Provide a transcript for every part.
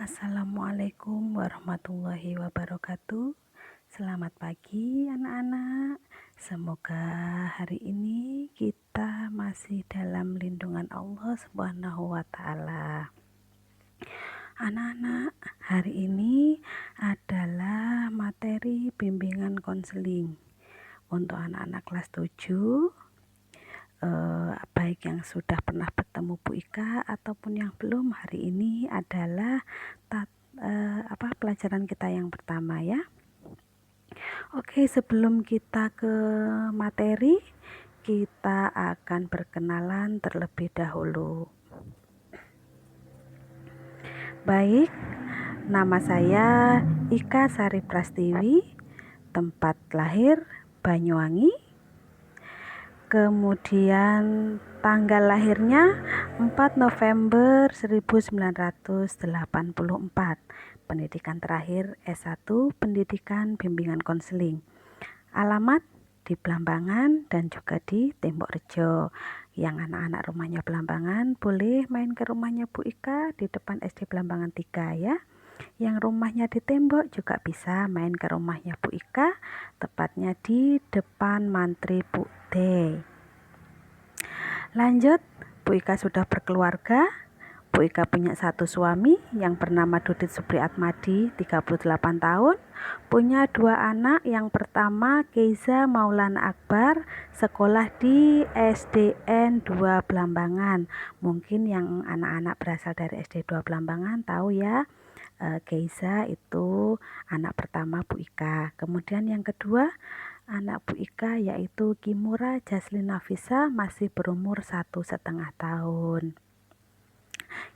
Assalamualaikum warahmatullahi wabarakatuh. Selamat pagi anak-anak. Semoga hari ini kita masih dalam lindungan Allah Subhanahu wa taala. Anak-anak, hari ini adalah materi bimbingan konseling untuk anak-anak kelas 7, baik yang sudah pernah bertemu Bu Ika ataupun yang belum. Hari ini adalah pelajaran kita yang pertama ya. Oke, sebelum kita ke materi, kita akan berkenalan terlebih dahulu. Baik, nama saya Ika Sari Prastiwi, tempat lahir Banyuwangi. Kemudian tanggal lahirnya 4 November 1984. Pendidikan terakhir S1 Pendidikan Bimbingan Konseling. Alamat di Blambangan dan juga di Tembok Rejo. Yang anak-anak rumahnya Blambangan boleh main ke rumahnya Bu Ika di depan SD Blambangan 3 ya. Yang rumahnya di Tembok juga bisa main ke rumahnya Bu Ika, tepatnya di depan Mantri Putih. Lanjut, Bu Ika sudah berkeluarga. Bu Ika punya satu suami yang bernama Dudit Supri Atmadi, 38 tahun. Punya dua anak, yang pertama Keiza Maulana Akbar, sekolah di SDN 2 Blambangan. Mungkin yang anak-anak berasal dari SD 2 Blambangan tahu ya, Keiza itu anak pertama Bu Ika. Kemudian yang kedua anak Bu Ika yaitu Kimura Jaslin Nafisa, masih berumur 1,5 tahun.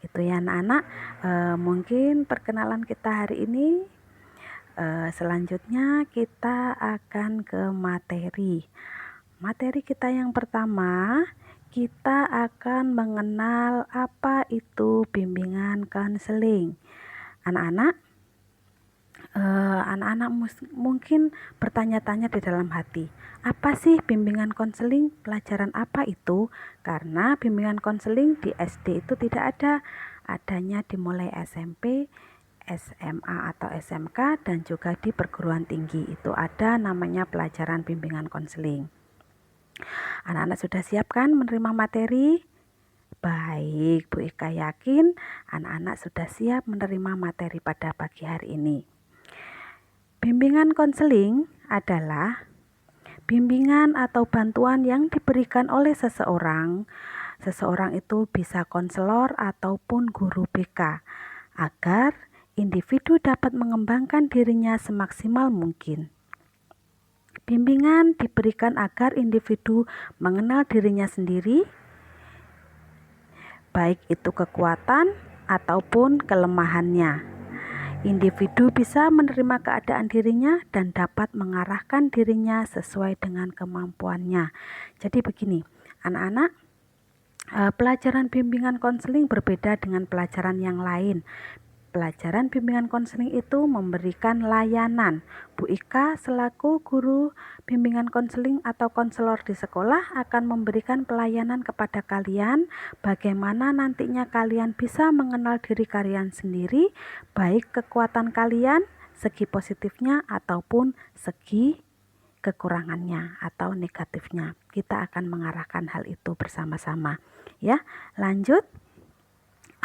Itu ya anak-anak, mungkin perkenalan kita hari ini. Selanjutnya kita akan ke materi. Materi kita yang pertama, kita akan mengenal apa itu bimbingan konseling. Anak-anak mungkin bertanya-tanya di dalam hati, apa sih bimbingan konseling? Pelajaran apa itu? Karena bimbingan konseling di SD itu tidak ada, adanya dimulai SMP, SMA atau SMK, dan juga di perguruan tinggi itu ada namanya pelajaran bimbingan konseling. Anak-anak sudah siap kan menerima materi? Baik, Bu Ika yakin anak-anak sudah siap menerima materi pada pagi hari ini. Bimbingan konseling adalah bimbingan atau bantuan yang diberikan oleh seseorang. Seseorang itu bisa konselor ataupun guru BK agar individu dapat mengembangkan dirinya semaksimal mungkin. Bimbingan diberikan agar individu mengenal dirinya sendiri, baik itu kekuatan ataupun kelemahannya. Individu bisa menerima keadaan dirinya dan dapat mengarahkan dirinya sesuai dengan kemampuannya. Jadi begini, anak-anak, pelajaran bimbingan konseling berbeda dengan pelajaran yang lain. Pelajaran bimbingan konseling itu memberikan layanan. Bu Ika selaku guru bimbingan konseling atau konselor di sekolah akan memberikan pelayanan kepada kalian, bagaimana nantinya kalian bisa mengenal diri kalian sendiri, baik kekuatan kalian, segi positifnya ataupun segi kekurangannya atau negatifnya. Kita akan mengarahkan hal itu bersama-sama. Ya, lanjut.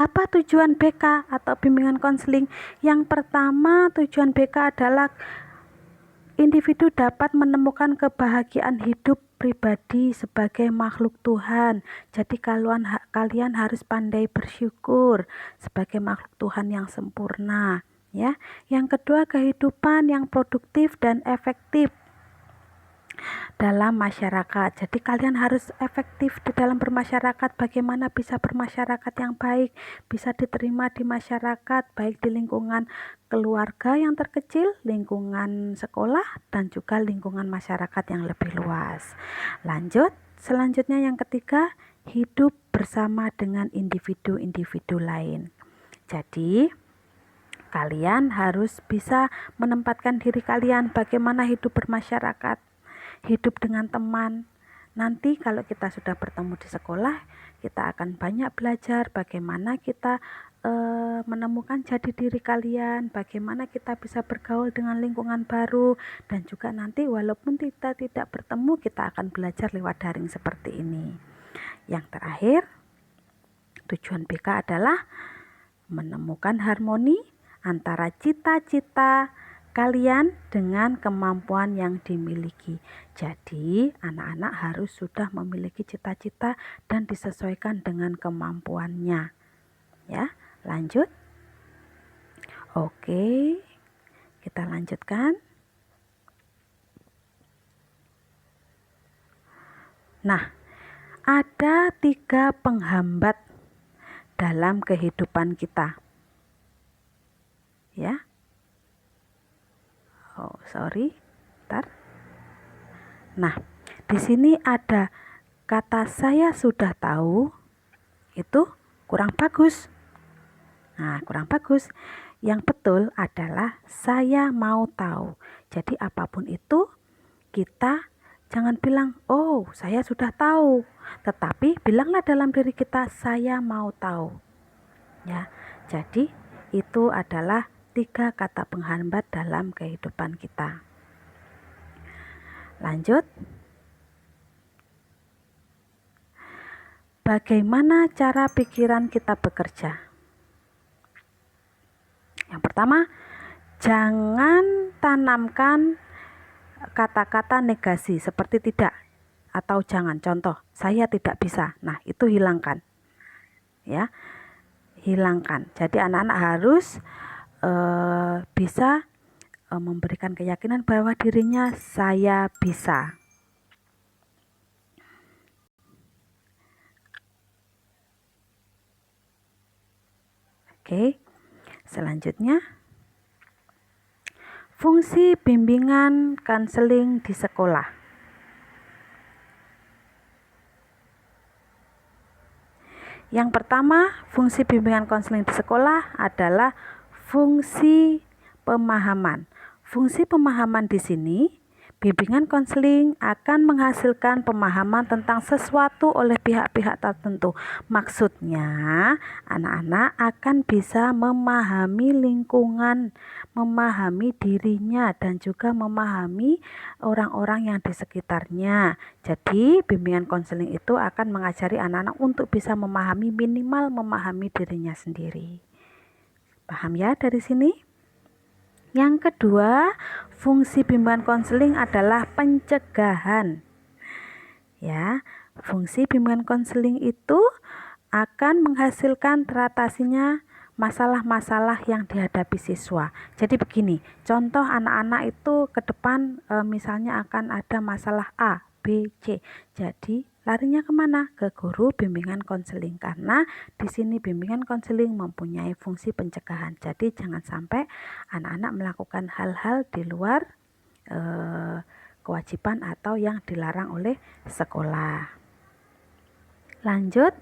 Apa tujuan BK atau bimbingan konseling? Yang pertama, tujuan BK adalah individu dapat menemukan kebahagiaan hidup pribadi sebagai makhluk Tuhan. Jadi kalian harus pandai bersyukur sebagai makhluk Tuhan yang sempurna, ya. Yang kedua, kehidupan yang produktif dan efektif dalam masyarakat. Jadi kalian harus efektif di dalam bermasyarakat. Bagaimana bisa bermasyarakat yang baik, bisa diterima di masyarakat, baik di lingkungan keluarga yang terkecil, lingkungan sekolah, dan juga lingkungan masyarakat yang lebih luas. Lanjut, selanjutnya yang ketiga, hidup bersama dengan individu-individu lain. Jadi kalian harus bisa menempatkan diri kalian bagaimana hidup bermasyarakat, hidup dengan teman. Nanti kalau kita sudah bertemu di sekolah, kita akan banyak belajar bagaimana kita menemukan jati diri kalian, bagaimana kita bisa bergaul dengan lingkungan baru, dan juga nanti walaupun kita tidak bertemu, kita akan belajar lewat daring seperti ini. Yang terakhir, tujuan BK adalah menemukan harmoni antara cita-cita kalian dengan kemampuan yang dimiliki. Jadi, anak-anak harus sudah memiliki cita-cita dan disesuaikan dengan kemampuannya. Ya, lanjut. Oke, kita lanjutkan. Nah, ada 3 penghambat dalam kehidupan kita. Ya. Oh, sorry. Bentar. Nah, di sini ada kata saya sudah tahu, itu kurang bagus. Nah, kurang bagus. Yang betul adalah saya mau tahu. Jadi apapun itu, kita jangan bilang, oh saya sudah tahu. Tetapi bilanglah dalam diri kita, saya mau tahu. Ya, jadi itu adalah 3 kata penghambat dalam kehidupan kita. Lanjut. Bagaimana cara pikiran kita bekerja? Yang pertama, jangan tanamkan kata-kata negasi seperti tidak atau jangan. Contoh, saya tidak bisa. Nah, itu hilangkan. Ya, hilangkan. Jadi anak-anak harus bisa memberikan keyakinan bahwa dirinya saya bisa. Oke. Selanjutnya, fungsi bimbingan konseling di sekolah. Yang pertama, fungsi bimbingan konseling di sekolah adalah fungsi pemahaman. Fungsi pemahaman di sini, bimbingan konseling akan menghasilkan pemahaman tentang sesuatu oleh pihak-pihak tertentu. Maksudnya, anak-anak akan bisa memahami lingkungan, memahami dirinya, dan juga memahami orang-orang yang di sekitarnya. Jadi, bimbingan konseling itu akan mengajari anak-anak untuk bisa memahami, minimal memahami dirinya sendiri. Paham ya dari sini? Yang kedua, fungsi bimbingan konseling adalah pencegahan. Ya, fungsi bimbingan konseling itu akan menghasilkan teratasinya masalah-masalah yang dihadapi siswa. Jadi begini, contoh anak-anak itu ke depan misalnya akan ada masalah A, B, C. Jadi larinya kemana? Ke guru bimbingan konseling, karena di sini bimbingan konseling mempunyai fungsi pencegahan. Jadi jangan sampai anak-anak melakukan hal-hal di luar kewajiban atau yang dilarang oleh sekolah. Lanjut,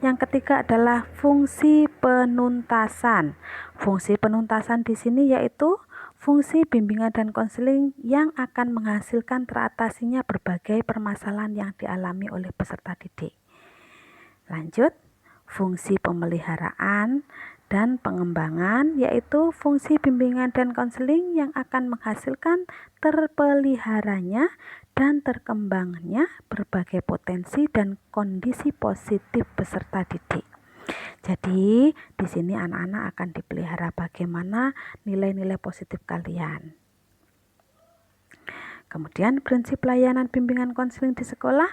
yang ketiga adalah fungsi penuntasan. Fungsi penuntasan di sini yaitu fungsi bimbingan dan konseling yang akan menghasilkan teratasinya berbagai permasalahan yang dialami oleh peserta didik. Lanjut, fungsi pemeliharaan dan pengembangan yaitu fungsi bimbingan dan konseling yang akan menghasilkan terpeliharanya dan terkembangnya berbagai potensi dan kondisi positif peserta didik. Jadi, di sini anak-anak akan dipelihara bagaimana nilai-nilai positif kalian. Kemudian, prinsip layanan bimbingan konseling di sekolah.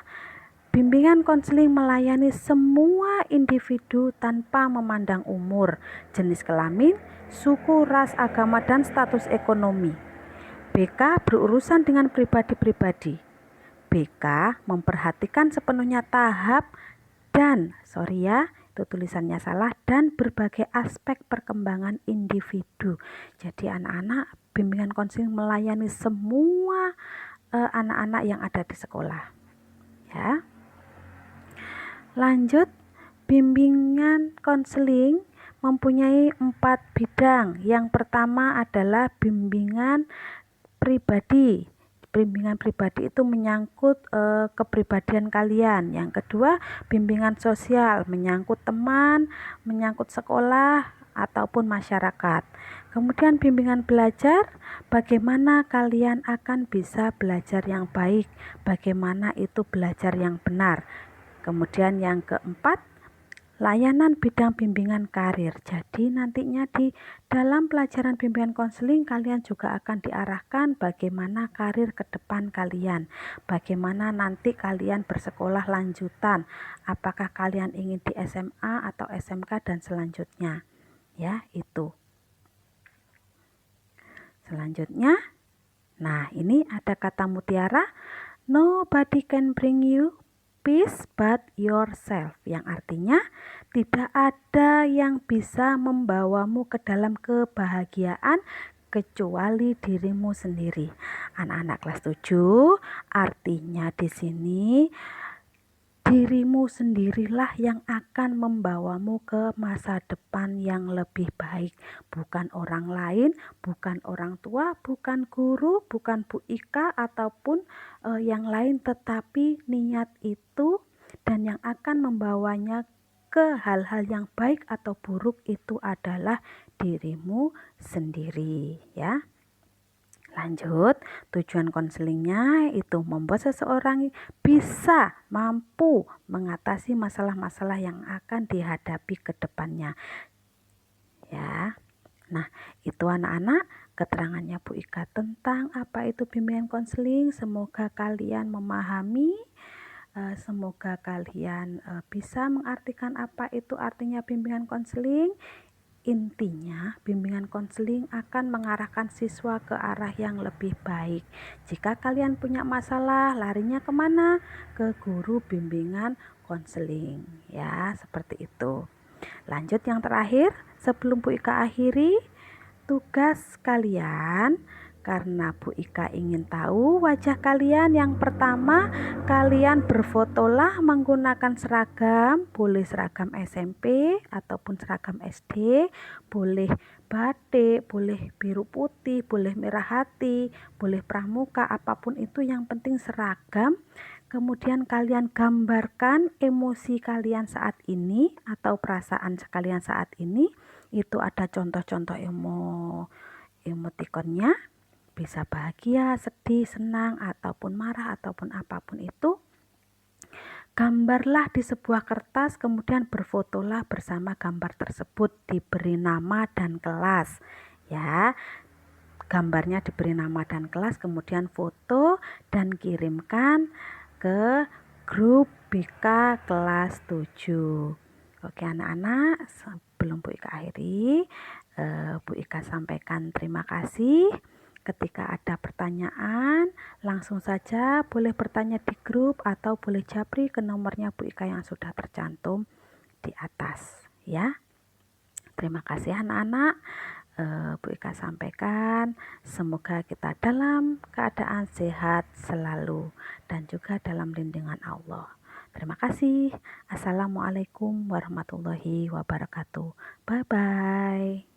Bimbingan konseling melayani semua individu tanpa memandang umur, jenis kelamin, suku, ras, agama, dan status ekonomi. BK berurusan dengan pribadi-pribadi. BK memperhatikan sepenuhnya tahap dan, itu tulisannya salah, dan berbagai aspek perkembangan individu. Jadi anak-anak bimbingan konseling melayani semua anak-anak yang ada di sekolah. Ya. Lanjut, bimbingan konseling mempunyai 4 bidang. Yang pertama adalah bimbingan pribadi. bimbingan pribadi itu menyangkut kepribadian kalian. Yang kedua, bimbingan sosial menyangkut teman, menyangkut sekolah ataupun masyarakat. Kemudian bimbingan belajar, bagaimana kalian akan bisa belajar yang baik, bagaimana itu belajar yang benar. Kemudian yang keempat, layanan bidang bimbingan karir. Jadi nantinya di dalam pelajaran bimbingan konseling kalian juga akan diarahkan bagaimana karir ke depan kalian. Bagaimana nanti kalian bersekolah lanjutan. Apakah kalian ingin di SMA atau SMK dan selanjutnya. Ya, itu. Selanjutnya, nah ini ada kata mutiara. Nobody can bring you peace but yourself, yang artinya tidak ada yang bisa membawamu ke dalam kebahagiaan kecuali dirimu sendiri. Anak-anak kelas 7, artinya di sini dirimu sendirilah yang akan membawamu ke masa depan yang lebih baik. Bukan orang lain, bukan orang tua, bukan guru, bukan Bu Ika ataupun yang lain, tetapi niat itu dan yang akan membawanya ke hal-hal yang baik atau buruk itu adalah dirimu sendiri, ya. Lanjut, tujuan konselingnya itu membuat seseorang bisa mampu mengatasi masalah-masalah yang akan dihadapi ke depannya. Ya. Nah, itu anak-anak keterangannya Bu Ika tentang apa itu bimbingan konseling. Semoga kalian memahami, semoga kalian bisa mengartikan apa itu artinya bimbingan konseling. Intinya, bimbingan konseling akan mengarahkan siswa ke arah yang lebih baik. Jika kalian punya masalah, larinya kemana? Ke guru bimbingan konseling. Ya, seperti itu. Lanjut yang terakhir, sebelum Bu Ika akhiri, tugas kalian, karena Bu Ika ingin tahu wajah kalian, yang pertama kalian berfotolah menggunakan seragam, boleh seragam SMP ataupun seragam SD, boleh batik, boleh biru putih, boleh merah hati, boleh pramuka, apapun itu yang penting seragam. Kemudian kalian gambarkan emosi kalian saat ini atau perasaan kalian saat ini. Itu ada contoh-contoh emotikonnya, bisa bahagia, sedih, senang, ataupun marah, ataupun apapun itu. Gambarlah di sebuah kertas, kemudian berfotolah bersama gambar tersebut, diberi nama dan kelas. Ya, gambarnya diberi nama dan kelas, kemudian foto dan kirimkan ke grup BK kelas 7. Oke anak-anak, sebelum Bu Ika akhiri, Bu Ika sampaikan terima kasih. Ketika ada pertanyaan, langsung saja boleh bertanya di grup atau boleh japri ke nomornya Bu Ika yang sudah tercantum di atas, ya. Terima kasih anak-anak. Bu Ika sampaikan, semoga kita dalam keadaan sehat selalu dan juga dalam lindungan Allah. Terima kasih. Assalamualaikum warahmatullahi wabarakatuh. Bye-bye.